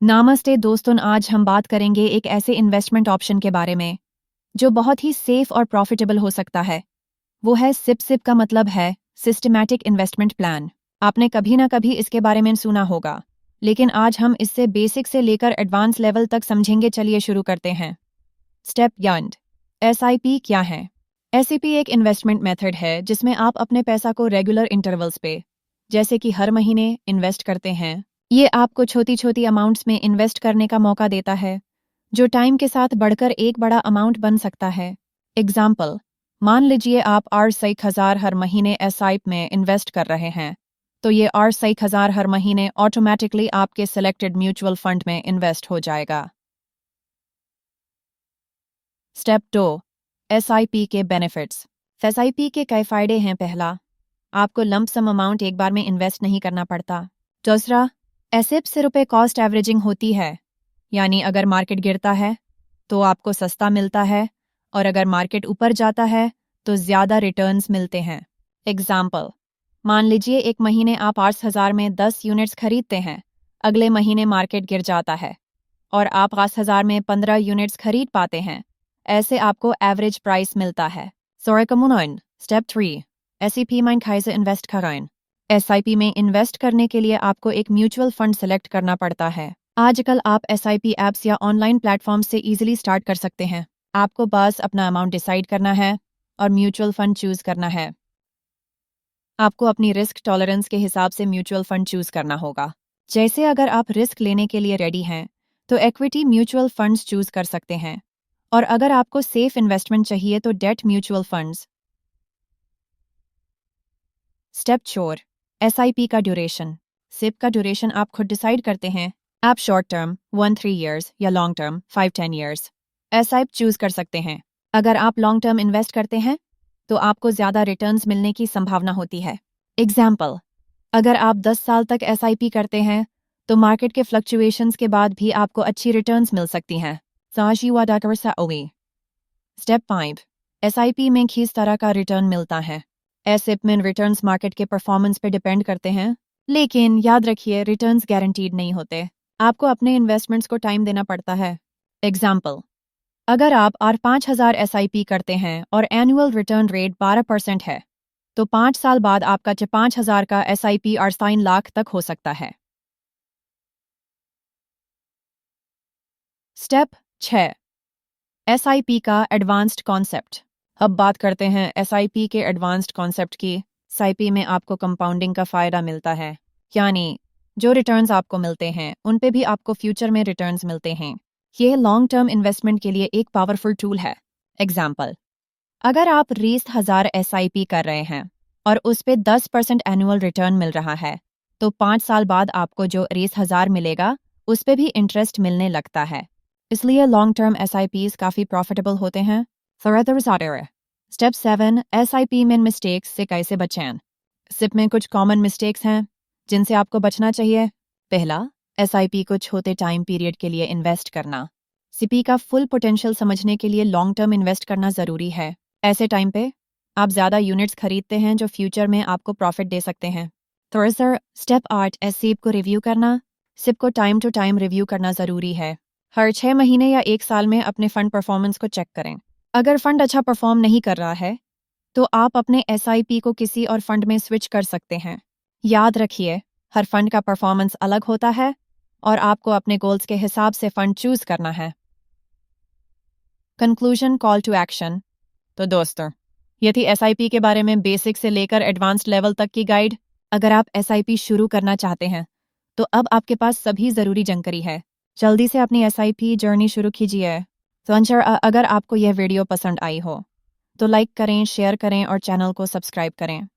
नमस्ते दोस्तों, आज हम बात करेंगे एक ऐसे इन्वेस्टमेंट ऑप्शन के बारे में जो बहुत ही सेफ और प्रॉफिटेबल हो सकता है। वो है सिप। सिप का मतलब है सिस्टमैटिक इन्वेस्टमेंट प्लान। आपने कभी ना कभी इसके बारे में सुना होगा, लेकिन आज हम इससे बेसिक से लेकर एडवांस लेवल तक समझेंगे। चलिए शुरू करते हैं। स्टेप 1। SIP क्या है? SIP एक इन्वेस्टमेंट मेथड है जिसमें आप अपने पैसा को रेगुलर इंटरवल्स पे, जैसे कि हर महीने, इन्वेस्ट करते हैं। ये आपको छोटी छोटी अमाउंट्स में इन्वेस्ट करने का मौका देता है, जो टाइम के साथ बढ़कर एक बड़ा अमाउंट बन सकता है। एग्जाम्पल, मान लीजिए आप R6000 हर महीने SIP में इन्वेस्ट कर रहे हैं, तो ये R6000 हर महीने ऑटोमेटिकली आपके सिलेक्टेड म्यूचुअल फंड में इन्वेस्ट हो जाएगा। स्टेप 2। SIP के बेनिफिट्स। SIP के कई फायदे हैं। पहला, आपको लंप सम अमाउंट एक बार में इन्वेस्ट नहीं करना पड़ता। दूसरा, SIP से रुपए कॉस्ट एवरेजिंग होती है, यानी अगर मार्केट गिरता है तो आपको सस्ता मिलता है, और अगर मार्केट ऊपर जाता है तो ज़्यादा रिटर्न्स मिलते हैं। एग्जाम्पल, मान लीजिए एक महीने आप 8000 में 10 यूनिट्स खरीदते हैं, अगले महीने मार्केट गिर जाता है और आप 8000 में 15 यूनिट्स खरीद पाते हैं। ऐसे आपको एवरेज प्राइस मिलता है। स्टेप 3। SIP में कैसे इन्वेस्ट करें? SIP में इन्वेस्ट करने के लिए आपको एक म्यूचुअल फंड सेलेक्ट करना पड़ता है। आजकल आप SIP ऐप्स या ऑनलाइन प्लेटफॉर्म से इजीली स्टार्ट कर सकते हैं। आपको बस अपना अमाउंट डिसाइड करना है और म्यूचुअल फंड चूज करना है। आपको अपनी रिस्क टॉलरेंस के हिसाब से म्यूचुअल फंड चूज करना होगा। जैसे अगर आप रिस्क लेने के लिए रेडी हैं तो इक्विटी म्यूचुअल फंड्स चूज कर सकते हैं, और अगर आपको सेफ इन्वेस्टमेंट चाहिए तो debt mutual funds. Step 4। SIP का ड्यूरेशन। SIP का ड्यूरेशन आप खुद डिसाइड करते हैं। आप शॉर्ट टर्म 1-3 ईयर्स या long term 5-10 years SIP choose कर सकते हैं। अगर आप लॉन्ग टर्म इन्वेस्ट करते हैं तो आपको ज़्यादा रिटर्न्स मिलने की संभावना होती है। एग्जाम्पल, अगर आप 10 साल तक SIP करते हैं तो मार्केट के फ्लक्चुएशंस के बाद भी आपको अच्छी रिटर्न्स मिल सकती हैं। स्टेप 5। SIP में किस तरह का रिटर्न मिलता है? SIP में रिटर्न्स मार्केट के परफॉर्मेंस पर डिपेंड करते हैं, लेकिन याद रखिए रिटर्न्स गारंटीड नहीं होते। आपको अपने इन्वेस्टमेंट्स को टाइम देना पड़ता है। एग्जाम्पल, अगर आप R5000 SIP करते हैं और एनुअल रिटर्न रेट 12% है, तो 5 साल बाद आपका 5000 का SIP 3 लाख तक हो सकता है। स्टेप 6। SIP का एडवांस्ड कॉन्सेप्ट। अब बात करते हैं SIP के एडवांस्ड कॉन्सेप्ट की। SIP में आपको कंपाउंडिंग का फ़ायदा मिलता है, यानी जो रिटर्न्स आपको मिलते हैं उन पे भी आपको फ्यूचर में रिटर्न्स मिलते हैं। ये लॉन्ग टर्म इन्वेस्टमेंट के लिए एक पावरफुल टूल है। एग्जाम्पल, अगर आप 20,000 SIP कर रहे हैं और उस पे 10% एनुअल रिटर्न मिल रहा है, तो 5 साल बाद आपको जो 20,000 मिलेगा उस पे भी इंटरेस्ट मिलने लगता है। इसलिए लॉन्ग टर्म SIPs काफ़ी प्रॉफिटेबल होते हैं। स्टेप 7। SIP में मिस्टेक्स से कैसे बचें? SIP में कुछ कॉमन मिस्टेक्स हैं जिनसे आपको बचना चाहिए। पहला, SIP को छोटे टाइम पीरियड के लिए इन्वेस्ट करना। SIP का फुल पोटेंशियल समझने के लिए लॉन्ग टर्म इन्वेस्ट करना ज़रूरी है। ऐसे टाइम पे आप ज़्यादा यूनिट्स खरीदते हैं जो फ्यूचर में आपको प्रॉफिट दे सकते हैं। स्टेप 8। SIP को रिव्यू करना। SIP को टाइम टू टाइम रिव्यू करना ज़रूरी है। हर 6 महीने या 1 साल में अपने फंड परफॉर्मेंस को चेक करें। अगर फंड अच्छा परफॉर्म नहीं कर रहा है तो आप अपने SIP को किसी और फंड में स्विच कर सकते हैं। याद रखिए, हर फंड का परफॉर्मेंस अलग होता है और आपको अपने गोल्स के हिसाब से फंड चूज करना है। Conclusion, call to action. तो दोस्तों, ये थी SIP के बारे में बेसिक से लेकर एडवांस्ड लेवल तक की गाइड। अगर आप SIP शुरू करना चाहते हैं तो अब आपके पास सभी ज़रूरी जानकारी है। जल्दी से अपनी SIP जर्नी शुरू कीजिए। तो अगर आपको यह वीडियो पसंद आई हो तो लाइक करें, शेयर करें और चैनल को सब्सक्राइब करें।